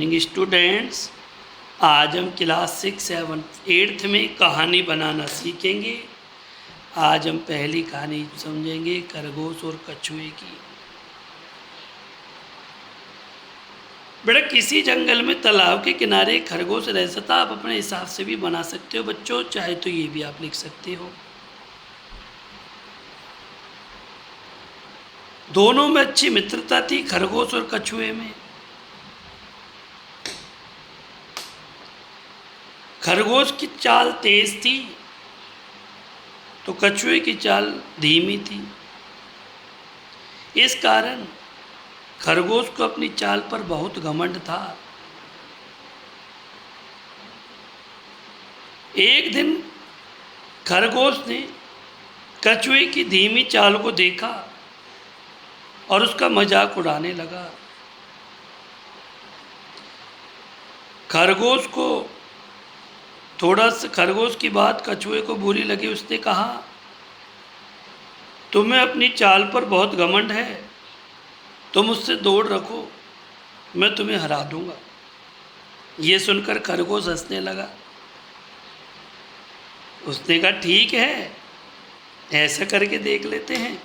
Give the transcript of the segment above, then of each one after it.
Morning students. आज हम class 6, 7, 8 में कहानी बनाना सीखेंगे। आज हम पहली कहानी समझेंगे खरगोश और कछुए की। बेटा, किसी जंगल में तालाब के किनारे खरगोश रहता था। आप अपने हिसाब से भी बना सकते हो बच्चों, चाहे तो ये भी आप लिख सकते हो। दोनों में अच्छी मित्रता थी, खरगोश और कछुए में। खरगोश की चाल तेज थी तो कछुए की चाल धीमी थी। इस कारण खरगोश को अपनी चाल पर बहुत घमंड था। एक दिन खरगोश ने कछुए की धीमी चाल को देखा और उसका मजाक उड़ाने लगा। खरगोश की बात कछुए को बुरी लगी। उसने कहा, तुम्हें अपनी चाल पर बहुत घमंड है, तुम मुझसे दौड़ रखो, मैं तुम्हें हरा दूंगा। ये सुनकर खरगोश हंसने लगा। उसने कहा, ठीक है, ऐसा करके देख लेते हैं।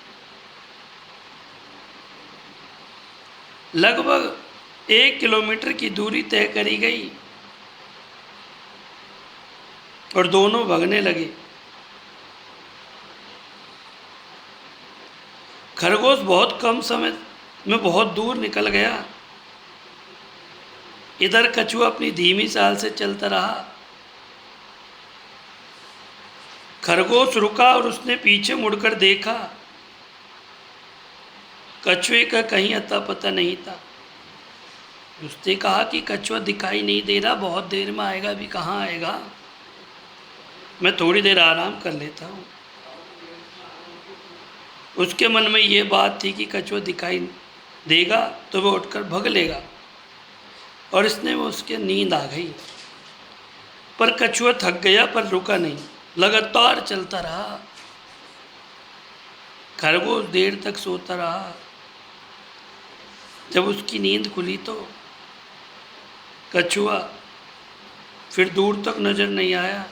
लगभग 1 किलोमीटर की दूरी तय करी गई और दोनों भागने लगे। खरगोश बहुत कम समय में बहुत दूर निकल गया। इधर कछुआ अपनी धीमी चाल से चलता रहा। खरगोश रुका और उसने पीछे मुड़कर देखा। कछुए का कहीं अता पता नहीं था। उसने कहा कि कछुआ दिखाई नहीं दे रहा, बहुत देर में आएगा, अभी कहाँ आएगा, मैं थोड़ी देर आराम कर लेता हूँ। उसके मन में ये बात थी कि कछुआ दिखाई देगा तो वह उठकर भग लेगा, और इसने वो उसके नींद आ गई। पर कछुआ थक गया पर रुका नहीं, लगातार चलता रहा। खरगोश देर तक सोता रहा। जब उसकी नींद खुली तो कछुआ फिर दूर तक नजर नहीं आया।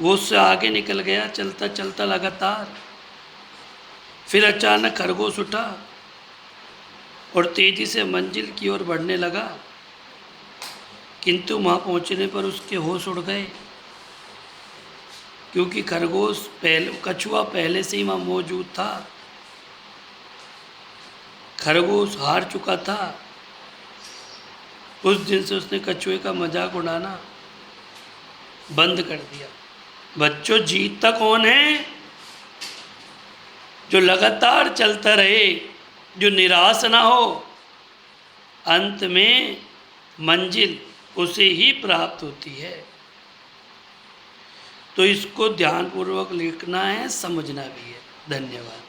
वो उससे आगे निकल गया, चलता चलता लगातार। फिर अचानक खरगोश उठा और तेजी से मंजिल की ओर बढ़ने लगा, किंतु वहाँ पहुँचने पर उसके होश उड़ गए, क्योंकि कछुआ पहले से ही वहाँ मौजूद था। खरगोश हार चुका था। उस दिन से उसने कछुए का मजाक उड़ाना बंद कर दिया। बच्चों, जीतता कौन है? जो लगातार चलता रहे, जो निराश ना हो। अंत में मंजिल उसे ही प्राप्त होती है। तो इसको ध्यानपूर्वक लिखना है, समझना भी है। धन्यवाद।